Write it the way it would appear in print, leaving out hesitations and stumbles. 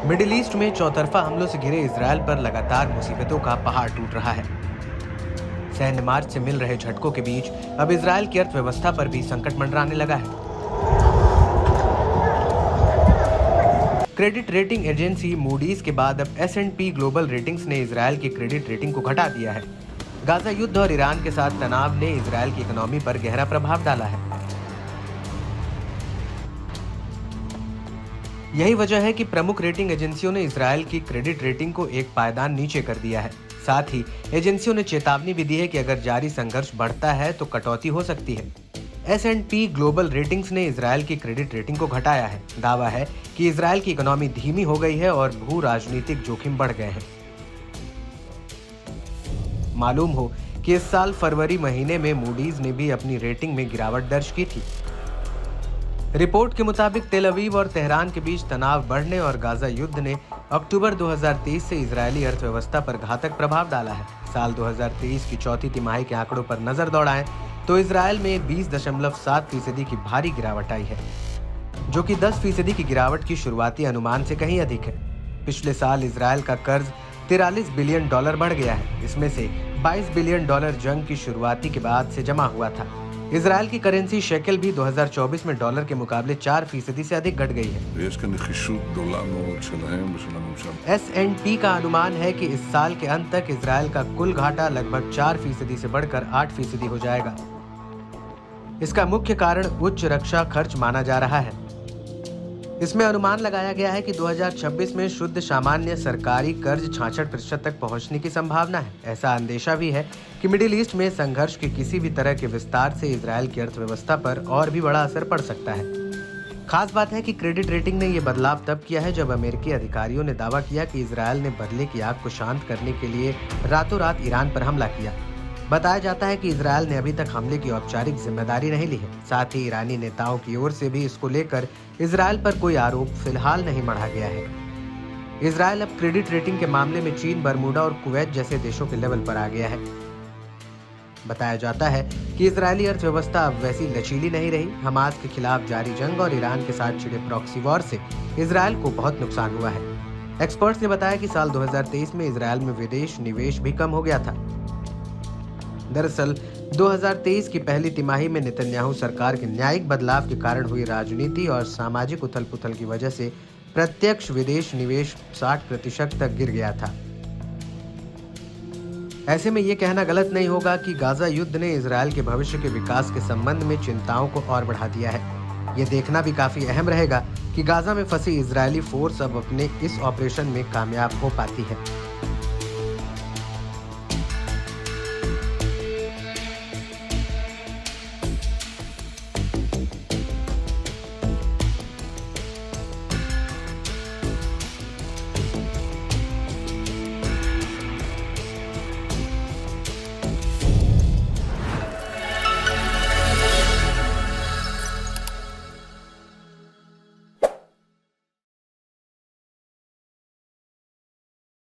Middle east में चौतरफा हमलों से घिरे इजरायल पर लगातार मुसीबतों का पहाड़ टूट रहा है। सैन्य मार्च से मिल रहे झटकों के बीच अब इजरायल की अर्थव्यवस्था पर भी संकट मंडराने लगा है। क्रेडिट रेटिंग एजेंसी मूडीज के बाद अब S&P ग्लोबल रेटिंग्स ने इजरायल की क्रेडिट रेटिंग को घटा दिया है। गाजा युद्ध और ईरान के साथ तनाव ने इजरायल की इकोनॉमी पर गहरा प्रभाव डाला है। यही वजह है कि प्रमुख रेटिंग एजेंसियों ने इजरायल की क्रेडिट रेटिंग को एक पायदान नीचे कर दिया है। साथ ही एजेंसियों ने चेतावनी भी दी है कि अगर जारी संघर्ष बढ़ता है तो कटौती हो सकती है। S&P ग्लोबल रेटिंग्स ने इजरायल की क्रेडिट रेटिंग को घटाया है। दावा है कि इजरायल की इकोनॉमी धीमी हो गई है और भू राजनीतिक जोखिम बढ़ गए हैं। मालूम हो कि इस साल फरवरी महीने में मूडीज ने भी अपनी रेटिंग में गिरावट दर्ज की थी। रिपोर्ट के मुताबिक तेल अवीव और तेहरान के बीच तनाव बढ़ने और गाजा युद्ध ने अक्टूबर 2023 से इजरायली अर्थव्यवस्था पर घातक प्रभाव डाला है। साल 2023 की चौथी तिमाही के आंकड़ों पर नजर दौड़ाएं तो इजरायल में 20.7% की भारी गिरावट आई है, जो कि 10% की गिरावट की शुरुआती अनुमान से कहीं अधिक है। पिछले साल इजरायल का कर्ज $43 बिलियन बढ़ गया है। इसमें से $22 बिलियन जंग की शुरुआती के बाद से जमा हुआ था। इजरायल की करेंसी शेकेल भी 2024 में डॉलर के मुकाबले 4% से अधिक घट गई है। S&P का अनुमान है कि इस साल के अंत तक इजरायल का कुल घाटा लगभग 4% से बढ़कर 8% हो जाएगा। इसका मुख्य कारण उच्च रक्षा खर्च माना जा रहा है। इसमें अनुमान लगाया गया है कि 2026 में शुद्ध सामान्य सरकारी कर्ज 66% तक पहुंचने की संभावना है। ऐसा अंदेशा भी है कि मिडिल ईस्ट में संघर्ष के किसी भी तरह के विस्तार से इजरायल की अर्थव्यवस्था पर और भी बड़ा असर पड़ सकता है। खास बात है कि क्रेडिट रेटिंग ने यह बदलाव तब किया है जब अमेरिकी अधिकारियों ने दावा किया कि इजरायल ने बदले की आग को शांत करने के लिए रातों रात ईरान पर हमला किया। बताया जाता है कि इजरायल ने अभी तक हमले की औपचारिक जिम्मेदारी नहीं ली है। साथ ही ईरानी नेताओं की ओर से भी इसको लेकर इजरायल पर कोई आरोप फिलहाल नहीं मढ़ा गया है। इजरायल अब क्रेडिट रेटिंग के मामले में चीन, बरमूडा और कुवैत जैसे देशों के लेवल पर आ गया है। बताया जाता है कि इजरायली अर्थव्यवस्था अब वैसी लचीली नहीं रही। हमास के खिलाफ जारी जंग और ईरान के साथ छिड़े प्रॉक्सी वॉर से इजरायल को बहुत नुकसान हुआ है। एक्सपर्ट्स ने बताया कि साल 2023 में इजरायल में विदेश निवेश भी कम हो गया था। दरअसल 2023 की पहली तिमाही में नेतन्याहू सरकार के न्यायिक बदलाव के कारण हुई राजनीति और सामाजिक उथल-पुथल की वजह से प्रत्यक्ष विदेश निवेश 60% तक गिर गया था। ऐसे में ये कहना गलत नहीं होगा कि गाजा युद्ध ने इजरायल के भविष्य के विकास के संबंध में चिंताओं को और बढ़ा दिया है। ये देखना भी काफी अहम रहेगा कि गाजा में फंसी इजरायली फोर्स अब अपने इस ऑपरेशन में कामयाब हो पाती है।